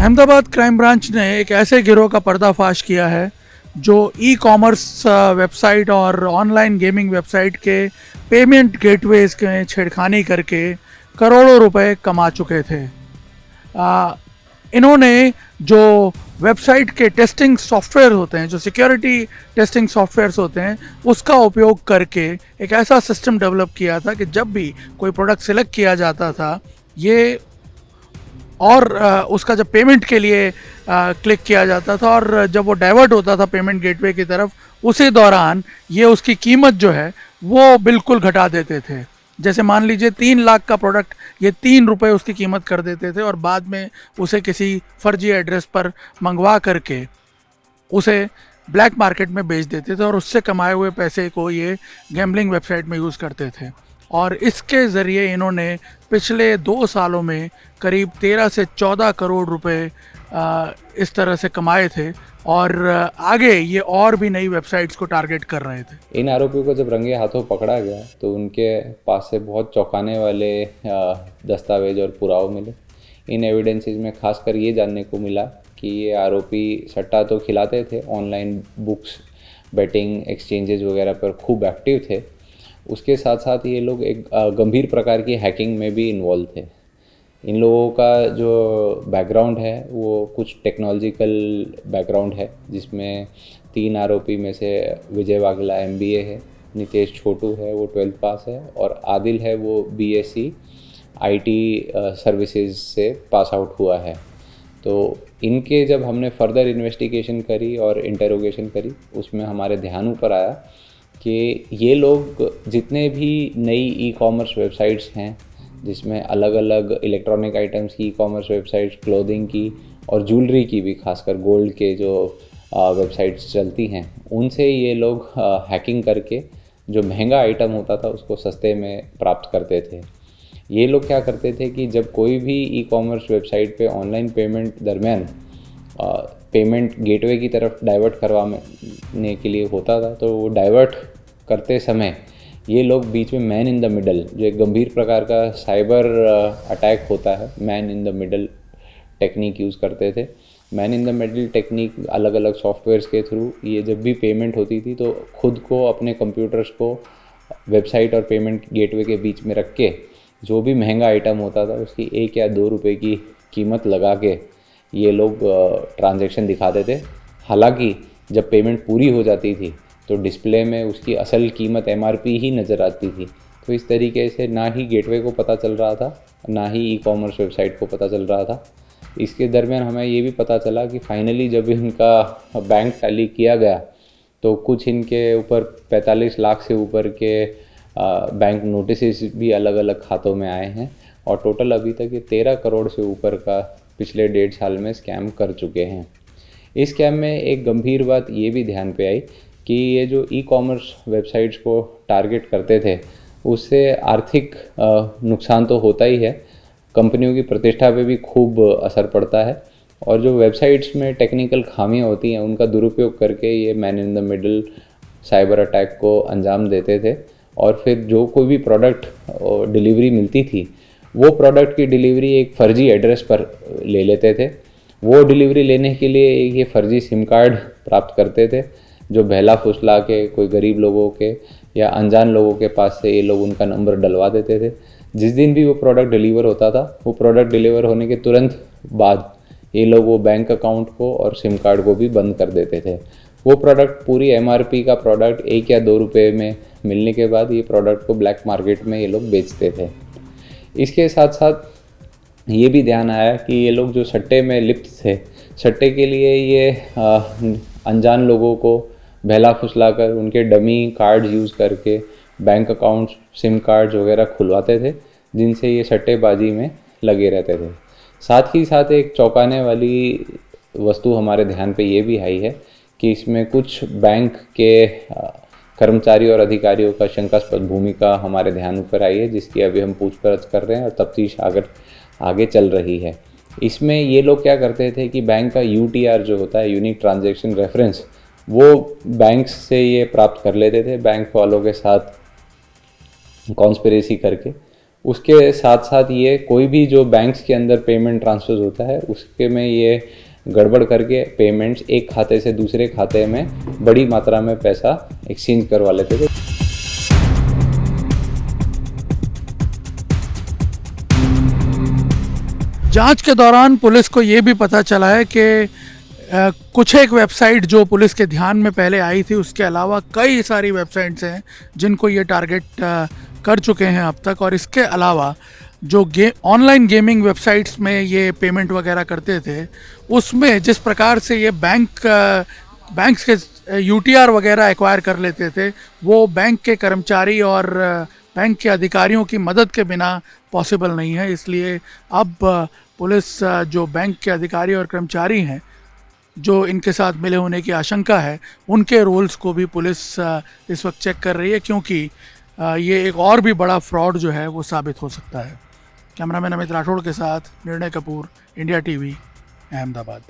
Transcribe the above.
Ahmedabad crime branch ने एक ऐसे गिरोह का पर्दाफाश किया है जो ई कॉमर्स वेबसाइट और ऑनलाइन गेमिंग वेबसाइट के पेमेंट गेटवेज के छेड़खानी करके करोड़ों रुपए कमा चुके थे। इन्होंने जो वेबसाइट के टेस्टिंग सॉफ्टवेयर होते हैं, जो सिक्योरिटी टेस्टिंग सॉफ्टवेयर्स होते हैं, उसका उपयोग करके एक ऐसा सिस्टम डेवलप किया था कि जब भी कोई प्रोडक्ट सिलेक्ट किया जाता था ये और उसका जब पेमेंट के लिए क्लिक किया जाता था और जब वो डाइवर्ट होता था पेमेंट गेटवे की तरफ, उसी दौरान ये उसकी कीमत जो है वो बिल्कुल घटा देते थे। जैसे मान लीजिए 3 लाख का प्रोडक्ट ये 3 रुपये उसकी कीमत कर देते थे और बाद में उसे किसी फर्जी एड्रेस पर मंगवा करके उसे ब्लैक मार्केट में बेच देते थे और उससे कमाए हुए पैसे को ये गैम्बलिंग वेबसाइट में यूज़ करते थे। और इसके ज़रिए इन्होंने पिछले 2 सालों में करीब 13 से 14 करोड़ रुपए इस तरह से कमाए थे और आगे ये और भी नई वेबसाइट्स को टारगेट कर रहे थे। इन आरोपियों को जब रंगे हाथों पकड़ा गया तो उनके पास से बहुत चौंकाने वाले दस्तावेज और पुरावे मिले। इन एविडेंसेस में खासकर ये जानने को मिला कि ये आरोपी सट्टा तो खिलाते थे, ऑनलाइन बुक्स, बेटिंग, एक्सचेंजेस वगैरह पर खूब एक्टिव थे। उसके साथ साथ ये लोग एक गंभीर प्रकार की हैकिंग में भी इन्वॉल्व थे। इन लोगों का जो बैकग्राउंड है वो कुछ टेक्नोलॉजिकल बैकग्राउंड है, जिसमें 3 आरोपी में से विजय वाघेला MBA है, नितेश छोटू है वो 12th पास है और आदिल है वो BSc IT सर्विसेज से पास आउट हुआ है। तो इनके जब हमने फर्दर इन्वेस्टिगेशन करी और इंटरोगेशन करी, उसमें हमारे ध्यान ऊपर आया कि ये लोग जितने भी नई ई कॉमर्स वेबसाइट्स हैं, जिसमें अलग अलग इलेक्ट्रॉनिक आइटम्स की ई कॉमर्स वेबसाइट्स, क्लोथिंग की और ज्वेलरी की भी, खासकर गोल्ड के जो वेबसाइट्स चलती हैं, उनसे ये लोग हैकिंग करके जो महंगा आइटम होता था उसको सस्ते में प्राप्त करते थे। ये लोग क्या करते थे कि जब कोई भी ई कॉमर्स वेबसाइट पे ऑनलाइन पेमेंट दरमियान पेमेंट गेटवे की तरफ डाइवर्ट करवाने के लिए होता था, तो वो डाइवर्ट करते समय ये लोग बीच में मैन इन द मिडल, जो एक गंभीर प्रकार का साइबर अटैक होता है, man in the middle technique use करते थे। Man in the middle technique अलग अलग सॉफ्टवेयर्स के थ्रू ये जब भी पेमेंट होती थी तो खुद को, अपने कंप्यूटर्स को वेबसाइट और पेमेंट गेटवे के बीच में रख के जो भी महंगा आइटम होता था उसकी 1 या 2 रुपए की कीमत लगा के ये लोग ट्रांजैक्शन दिखाते थे। हालांकि जब पेमेंट पूरी हो जाती थी तो डिस्प्ले में उसकी असल कीमत MRP ही नज़र आती थी। तो इस तरीके से ना ही गेटवे को पता चल रहा था, ना ही ई कॉमर्स वेबसाइट को पता चल रहा था। इसके दरमियान हमें ये भी पता चला कि फाइनली जब इनका बैंक टैली किया गया तो कुछ इनके ऊपर 45 लाख से ऊपर के बैंक नोटिस भी अलग अलग खातों में आए हैं और टोटल अभी तक ये 13 करोड़ से ऊपर का पिछले 1.5 साल में स्कैम कर चुके हैं। इस स्कैम में एक गंभीर बात ये भी ध्यान पे आई कि ये जो ई कॉमर्स वेबसाइट्स को टारगेट करते थे उससे आर्थिक नुकसान तो होता ही है, कंपनियों की प्रतिष्ठा पे भी खूब असर पड़ता है और जो वेबसाइट्स में टेक्निकल खामियां होती हैं उनका दुरुपयोग करके ये man in the middle cyber attack को अंजाम देते थे। और फिर जो कोई भी प्रोडक्ट डिलीवरी मिलती थी वो प्रोडक्ट की डिलीवरी एक फ़र्जी एड्रेस पर ले लेते थे। वो डिलीवरी लेने के लिए ये फ़र्जी सिम कार्ड प्राप्त करते थे जो बहला फुसला के कोई गरीब लोगों के या अनजान लोगों के पास से ये लोग उनका नंबर डलवा देते थे। जिस दिन भी वो प्रोडक्ट डिलीवर होता था, वो प्रोडक्ट डिलीवर होने के तुरंत बाद ये लोग वो बैंक अकाउंट को और सिम कार्ड को भी बंद कर देते थे। वो प्रोडक्ट पूरी MRP का प्रोडक्ट 1 या 2 रुपये में मिलने के बाद ये प्रोडक्ट को ब्लैक मार्केट में ये लोग बेचते थे। इसके साथ साथ ये भी ध्यान आया कि ये लोग जो सट्टे में लिप्त थे, सट्टे के लिए ये अनजान लोगों को बहला फुसला कर उनके डमी कार्ड्स यूज़ करके बैंक अकाउंट्स, सिम कार्ड्स वगैरह खुलवाते थे जिनसे ये सट्टेबाजी में लगे रहते थे। साथ ही साथ एक चौंकाने वाली वस्तु हमारे ध्यान पे ये भी आई है कि इसमें कुछ बैंक के कर्मचारी और अधिकारियों का शंकास्पद भूमिका हमारे ध्यान ऊपर आई है, जिसकी अभी हम पूछताछ कर रहे हैं और तफ्तीश आगे चल रही है। इसमें ये लोग क्या करते थे कि बैंक का UTR जो होता है, यूनिक ट्रांजैक्शन रेफरेंस, वो बैंक से ये प्राप्त कर लेते थे, बैंक वालों के साथ कॉन्स्पिरेसी करके उसके साथ साथ ये कोई भी जो बैंक्स के अंदर पेमेंट ट्रांसफर होता है उसके में ये गड़बड़ करके पेमेंट्स एक खाते से दूसरे खाते में बड़ी मात्रा में पैसा एक्सचेंज करवा लेते थे। जांच के दौरान पुलिस को ये भी पता चला है कि कुछ एक वेबसाइट जो पुलिस के ध्यान में पहले आई थी, उसके अलावा कई सारी वेबसाइट्स हैं जिनको ये टारगेट कर चुके हैं अब तक। और इसके अलावा जो ऑनलाइन गेमिंग वेबसाइट्स में ये पेमेंट वगैरह करते थे, उसमें जिस प्रकार से ये बैंक्स के यूटीआर वगैरह एक्वायर कर लेते थे, वो बैंक के कर्मचारी और बैंक के अधिकारियों की मदद के बिना पॉसिबल नहीं है। इसलिए अब पुलिस जो बैंक के अधिकारी और कर्मचारी हैं जो इनके साथ मिले होने की आशंका है, उनके रोल्स को भी पुलिस इस वक्त चेक कर रही है, क्योंकि ये एक और भी बड़ा फ्रॉड जो है वो साबित हो सकता है। कैमरामैन अमित राठौड़ के साथ निर्णय कपूर, इंडिया टीवी, अहमदाबाद।